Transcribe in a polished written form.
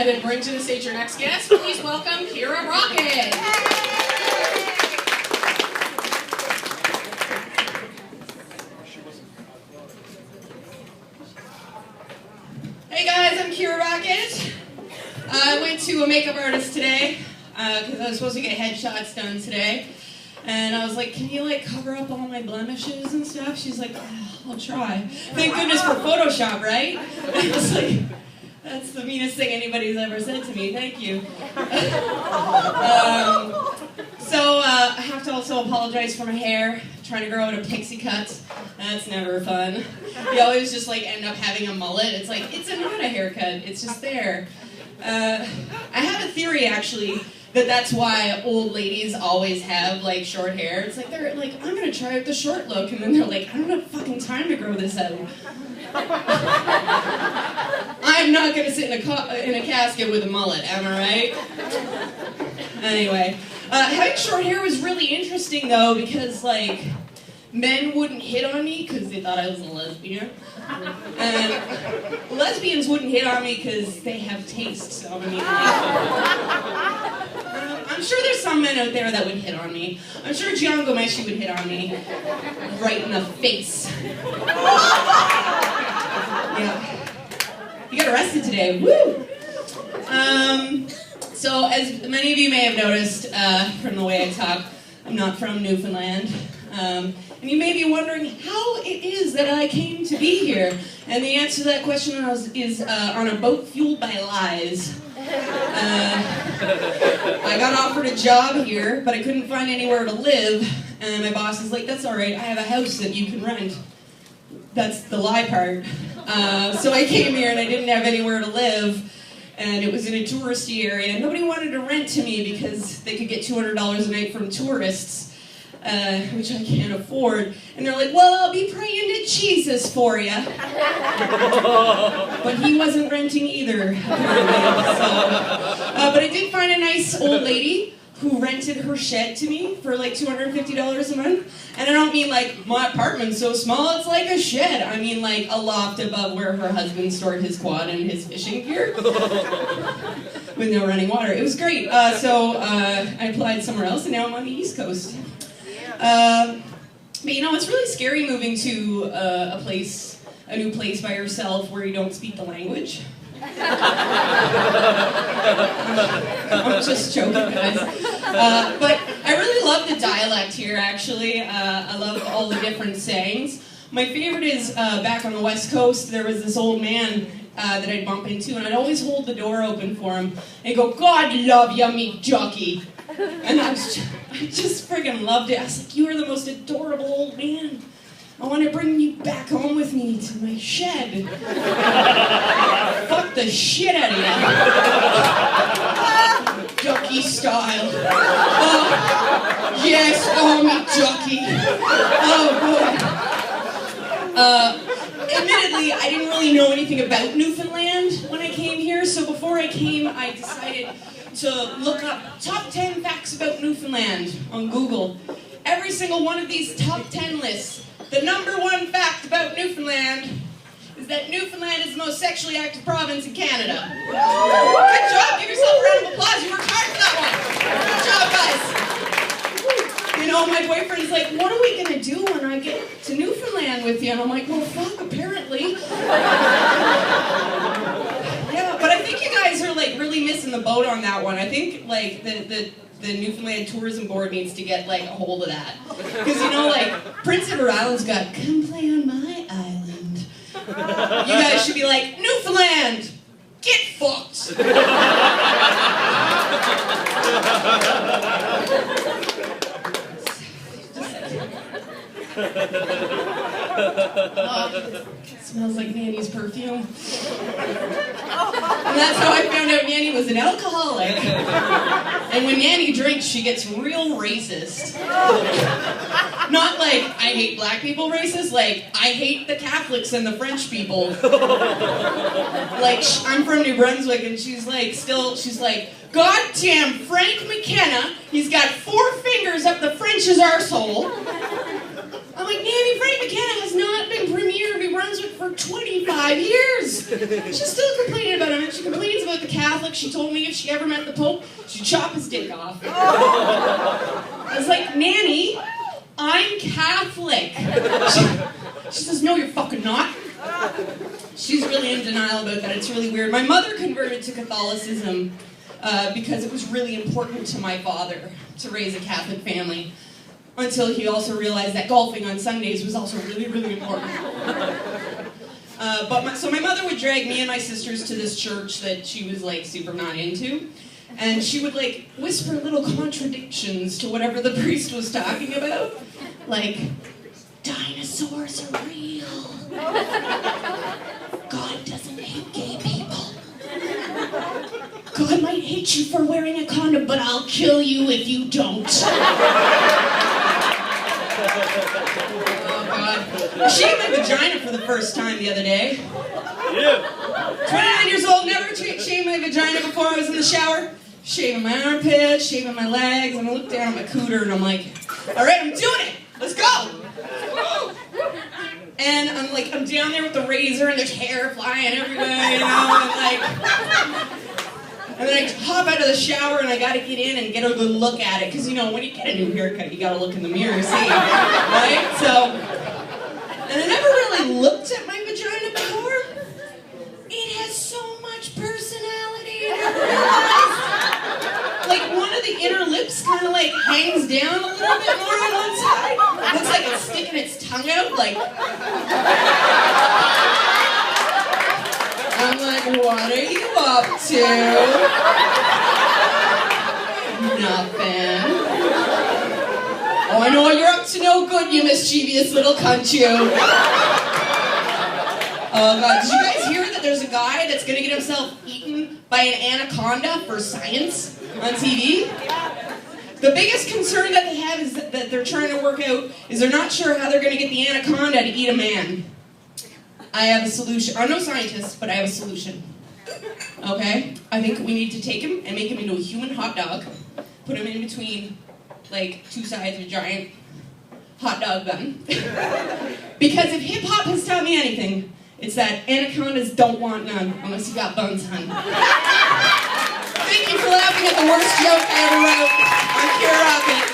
ahead and bring to the stage your next guest. Please welcome Roquette. Hey guys, I'm Roquette. I went to a makeup artist today because I was supposed to get headshots done today. And I was like, can you like cover up all my blemishes and stuff? She's like, oh, I'll try. Thank goodness for Photoshop, right? I was like, that's the meanest thing anybody's ever said to me. Thank you. So I have to also apologize for my hair. Trying to grow it a pixie cut. That's never fun. You always just like end up having a mullet. It's like, it's not a haircut. It's just there. I have a theory actually that's why old ladies always have like short hair. It's like they're like, I'm gonna try out the short look, and then they're like, I don't have fucking time to grow this out. I'm not gonna sit in a casket with a mullet, am I right? Anyway, having short hair was really interesting though, because like men wouldn't hit on me because they thought I was a lesbian. And lesbians wouldn't hit on me because they have taste, so I mean, I'm sure there's some men out there that would hit on me. I'm sure John Gomeshi would hit on me right in the face. Yeah. He got arrested today. Woo! So, as many of you may have noticed from the way I talk, I'm not from Newfoundland. And you may be wondering how it is that I came to be here. And the answer to that question is on a boat fueled by lies. I got offered a job here, but I couldn't find anywhere to live. And my boss is like, that's all right, I have a house that you can rent. That's the lie part. So I came here and I didn't have anywhere to live. And it was in a touristy area. Nobody wanted to rent to me because they could get $200 a night from tourists. Which I can't afford. And they're like, well, I'll be praying to Jesus for you. But he wasn't renting either, apparently. But I did find a nice old lady who rented her shed to me for like $250 a month. And I don't mean like, my apartment's so small, it's like a shed. I mean like a loft above where her husband stored his quad and his fishing gear. With no running water. It was great. So I applied somewhere else and now I'm on the East Coast. But you know, it's really scary moving to a new place by yourself where you don't speak the language. I'm just joking, guys. But I really love the dialect here, actually. I love all the different sayings. My favorite is back on the West Coast, there was this old man that I'd bump into, and I'd always hold the door open for him and go, God love ya, me jockey. And I just friggin' loved it. I was like, you are the most adorable old man. I want to bring you back home with me to my shed. Fuck the shit out of you. Jockey style. Oh, yes, oh, me jockey. Oh, boy. Admittedly, I didn't really know anything about Newfoundland when I came here, so before I came, I decided to look up top 10 facts about Newfoundland on Google. Every single one of these top 10 lists, the number one fact about Newfoundland is that Newfoundland is the most sexually active province in Canada. Good job, give yourself a round of applause, you worked hard for that one. Good job, guys. You know, my boyfriend's like, what are we gonna do when I get to Newfoundland with you? And I'm like, well, fuck, apparently. Yeah, but I think you guys are like really missing the boat on that one. I think like the Newfoundland Tourism Board needs to get like a hold of that. Because you know, like Prince Edward Island's got come play on my island. You guys should be like, Newfoundland, get fucked. It smells like Nanny's perfume. And that's how I found out Nanny was an alcoholic. And when Nanny drinks, she gets real racist. Not like, I hate black people racist, like, I hate the Catholics and the French people. Like, I'm from New Brunswick, and she's like, goddamn Frank McKenna, he's got 4 fingers up the French's arsehole. I'm like, Nanny, Frank McKenna has not been Premier of New Brunswick for 25 years. She's still complaining about him, and she complains about the Catholics Catholic. She told me if she ever met the Pope, she'd chop his dick off. I was like, Nanny, I'm Catholic. She says, no, you're fucking not. She's really in denial about that. It's really weird. My mother converted to Catholicism because it was really important to my father to raise a Catholic family, until he also realized that golfing on Sundays was also really, really important. So my mother would drag me and my sisters to this church that she was like super not into, and she would like whisper little contradictions to whatever the priest was talking about, like, dinosaurs are real. God doesn't hate gay people. God might hate you for wearing a condom, but I'll kill you if you don't. Oh, God. I shaved my vagina for the first time the other day. Yeah. 29 years old, never shaved my vagina before I was in the shower. Shaving my armpits, shaving my legs, and I look down at my cooter and I'm like, all right, I'm doing it. Let's go. And I'm down there with the razor and there's hair flying everywhere, you know, and then I hop out of the shower and I gotta get in and get a good look at it, because, you know, when you get a new haircut, you gotta look in the mirror, see, right? So, and I never really looked at my vagina before. It has so much personality, and I realized, like, one of the inner lips kind of, like, hangs down a little bit more on one side. Looks like it's sticking its tongue out, like... I'm like, what are you up to? Nothing. Oh, I know you're up to no good, you mischievous little cunt, you. Oh, God. Did you guys hear that there's a guy that's going to get himself eaten by an anaconda for science on TV? The biggest concern that they have is that they're trying to work out is they're not sure how they're going to get the anaconda to eat a man. I have a solution. I'm no scientist, but I have a solution. Okay? I think we need to take him and make him into a human hot dog, put him in between, like, two sides of a giant hot dog bun. Because if hip-hop has taught me anything, it's that anacondas don't want none unless you got buns, hun. Thank you for laughing at the worst joke I ever wrote. I'm Kira Roquette.